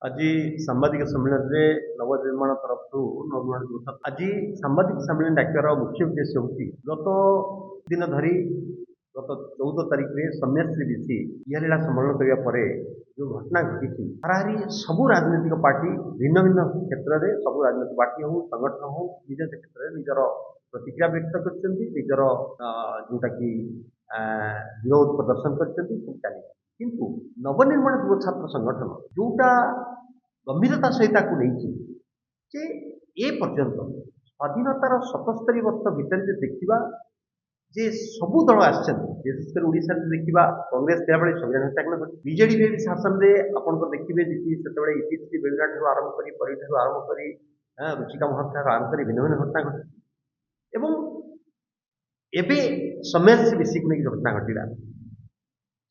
आज सांबादिक सम्मेलन में नवनिर्माण तरफ नवनिर्माण दिवस आज सांबादिक सम्मेलन डाक्यर मुख्य उद्देश्य हूँ गत दिन धरी गत 14 तारीख में सौम्यश्री बीसी इला सम्मेलन करने जो घटना घटी हाराहारी सबू राजनीतिक पार्टी भिन्न भिन्न क्षेत्र में सबू राजनीतिक पार्टी हो संगठन हो निज क्षेत्र में निजर प्रतिक्रिया व्यक्त कर जोटा कि विरोध प्रदर्शन कर किंतु नवनिर्माण युव छात्र संगठन जोटा गंभीरता सहित नहीं ए पर्यंत स्वाधीनतार 77 वर्ष भितर देखा जे सबू दल आसकर ओडिशा देखा कांग्रेस बेले संविधान हत्याकांड कर बीजेडी भी शासन में आप देखिए से इतिश्री बेलगा ठार आरंभ कर परी ठार आरंभ कर रुचिका महत्ता आरंभ कर भिन्न भिन्न घटना घटी एवं एबे समाज बेसी को नहीं घटना घटला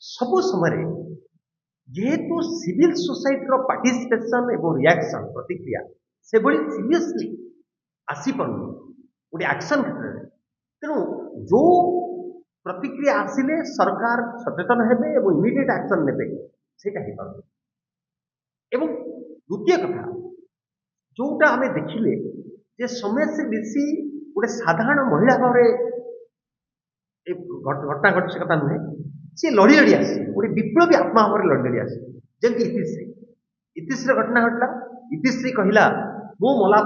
सबु समय जेहेतु सिविल सोसाइटी पार्टिसिपेशन एवं रिएक्शन प्रतिक्रिया से बड़ी सीरियसली आसी पारनी गोटे एक्शन क्षेत्र में तेणु जो प्रतिक्रिया आसिले सरकार सचेतन हेबे एवं इमिडिएट एक्शन नेबे सेटा हे पारनी एवं द्वितीय कथा जोटा आमे देखिले जे समय से बेसी गोटे साधारण महिला भाव घटना घटी से कथा नुहे सी लड़ी लड़ी आसी गोटे विप्लवी आत्मा भाव लड़ी लड़ी आसी जमी इतिश्री घटना घटला इतिश्री कहला मो मला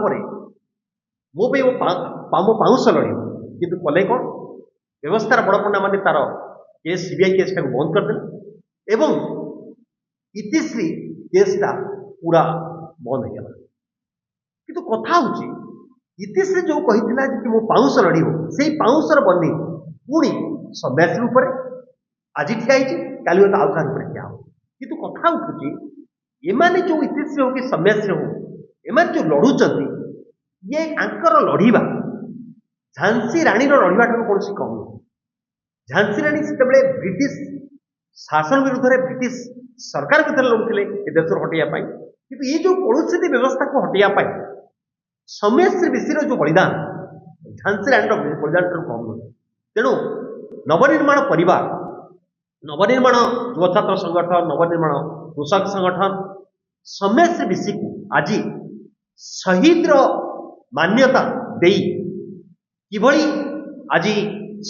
मो पे मो पाउस लड़ किंतु कले कौन व्यवस्थार बड़पंडा मान तार केस सीबीआई केस बंद करदे एवं इतिश्री केसटा पूरा बंद हो गला किंतु कथा हूँ इतिश्री जो कही कि मो पाउस लड़ी से पाउसर बनी पुणी सौम्यश्री उपर आज ठिया काली तो आउ क्या ठिया हो कि कथा उठुची एमाने जो इतिश्री हो कि सौम्यश्री हो एमाने जो लड़ुंट ये आंकर लड़वा झांसी राणी लड़वा ठार कौन कम नुह झांसी राणी से ब्रिटिश शासन विरुद्ध में ब्रिटिश सरकार विरुद्ध लड़ुले देश हटाइवाई कि ये जो पड़ोसी व्यवस्था को हटाइवाई सौम्यश्री बेसी जो बलिदान झांसी राणी बलिदान ठार कम नुह तेणु नवनिर्माण परिवार नवनिर्माण युव छात्र संगठन नवनिर्माण कृषक संगठन सौम्यश्री बेसी को आज शहीद मान्यता दे किभली आज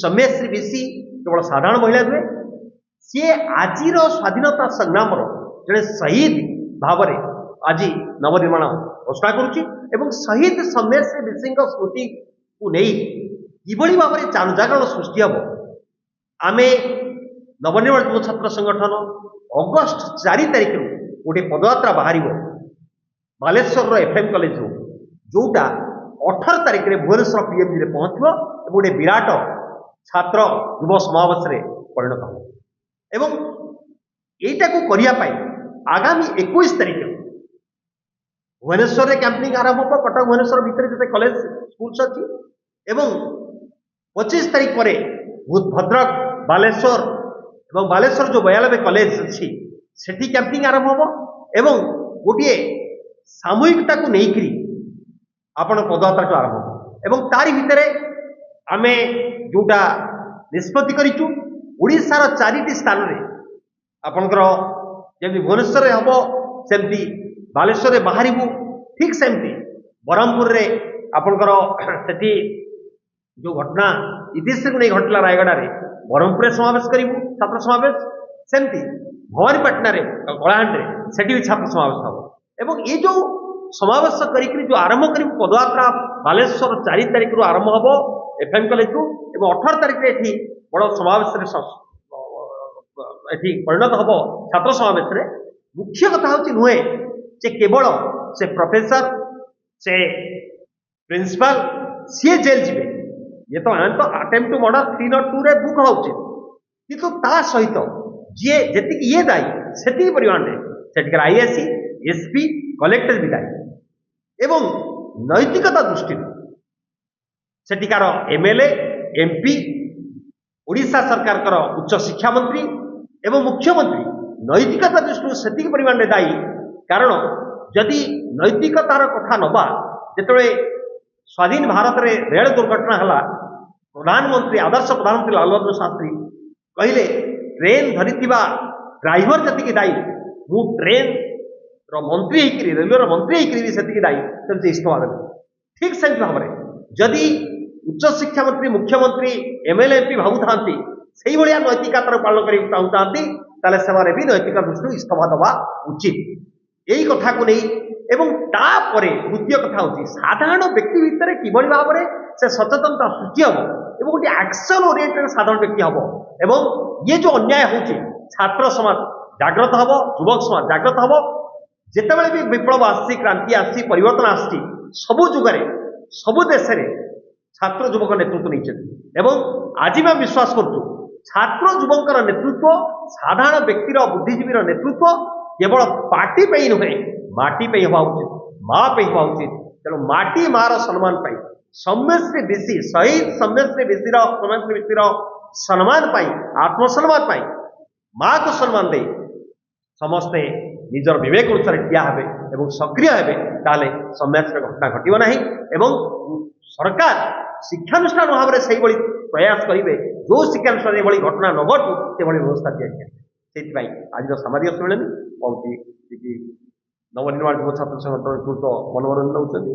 सौम्यश्री बेसी केवल साधारण महिला नुहे सी आज स्वाधीनता संग्राम जड़े शहीद भाव आज नवनिर्माण घोषणा करुच्ची शहीद सौम्यश्री बेसी स्मृति को नहीं किभली भाव में जागरण सृष्टि हम आमे नवनिर्माण युव छात्र संगठन अगस्ट 4 तारिख गोटे पदयात्रा बाहर बालेश्वर एफएम कॉलेज जोटा 18 तारिख में भुवनेश्वर पीएमजी में पहुंचो गोटे विराट छात्र युव समावेश परिणत हो एवं यहीटा को करने आगामी 21 तारिख भुवनेश्वर कैंपिंग आरंभ हो कटक भुवनेश्वर भितर जिते कॉलेज स्कूल्स अच्छी एवं 25 तारिख पर भद्रक बालेश्वर एवं बालेश्वर जो 92 कॉलेज अच्छी सेठी कैंपिंग आरंभ हो एवं गोटे सामूहिकता को लेकर आपण पदयात्रा जो आरंभ हो एवं तारी भितर आमे जोटा निष्पत्ति करिचु ओडिशार 4टी स्थान रे आपनकर जमी भुवनेश्वर हम सेमती बालेश्वर रे बाहरिबु ठीक सेमती ब्रह्मपुर रे आपनकर सेठी जो घटना इतिश्री को नहीं घटला रायगड़ा रे ब्रह्मपुर समावेश करूँ छात्र समावेश सेमती भवानीपाटना रे कलाहांड से भी छात्र समावेश हम एवं ये जो समावेश कर जो आरंभ कर पदयात्रा बालेश्वर 4 तारिख रू आरंभ हम एफएम कॉलेज रू एवं 18 तारिख ये बड़ समावेश परिणत हम छात्र समावेश मुख्य कथा हूँ नुहे जे केवल से प्रोफेसर से प्रिंसिपल सी जेल जी ये तो अटेम्प्ट टू मर्डर 302 रे बुक हो किंतु ता सहित जी जी ये दायी से परिमाण में आईएससी एसपी कलेक्टर भी दायी एवं नैतिकता दृष्टि सेठिकार एमएलए एमपी ओडिशा सरकार उच्च शिक्षा मंत्री एवं मुख्यमंत्री नैतिकता दृष्टि से परिमाण में दायी कारण जदि नैतिकतार कथा नवा जिते स्वाधीन भारत में रेल दुर्घटना है प्रधानमंत्री आदर्श प्रधानमंत्री लाल बहादुर शास्त्री कहले ट्रेन धरी ड्राइवर जी दायी मु ट्रेन मंत्री रेलवे मंत्री से दायी तेज इस्तफा देवे ठीक से भाव में जदि उच्च शिक्षा मंत्री मुख्यमंत्री एमएलए एमपी भावुता से नैतिकतार पालन करने चाहते भी नैतिक दृष्टि इस्तफा दवा उचित यही कथा को नहीं एवं तापरे द्वितीय कथा हूँ साधारण व्यक्ति भितर किभली भाव में से सचेतनता सृष्टि हम एवं गोटे एक्शन ओरिएंटेड साधारण व्यक्ति हम एवं ये जो अन्याय होची छात्र समाज जाग्रत हम युवक समाज जाग्रत हम जितेबाला भी विप्लव आसी क्रांति आसी परिवर्तन आसी सबु जुगरे सबु देश में छात्र युवक नेतृत्व नहीं आज भी विश्वास करूँ छात्र युवक नेतृत्व साधारण व्यक्तिर बुद्धिजीवी नेतृत्व केवल पार्टी पे नुहे माटी पे हवा उचित माँ पे हवा उचित तेणु माटी मार सम्मान पाई सम्यश्री बेसी शहीद सम्यश्री बेसी सम्मान पाई आत्मसम्मान पाई माँ को सम्मान दे समस्ते निजर विवेक अनुसार ठिया हे और सक्रिय हे ताले सम्यश्री घटना घटना ना एवं सरकार शिक्षानुष्ठान भाव में से प्रयास करेंगे जो शिक्षानुष्ठान ये घटना न घटू से व्यवस्था से आज सामाजिक सम्मेलन कौन नवनिर्माण युव छात्र संगठन नेतृत्व मनोरंजन दौरान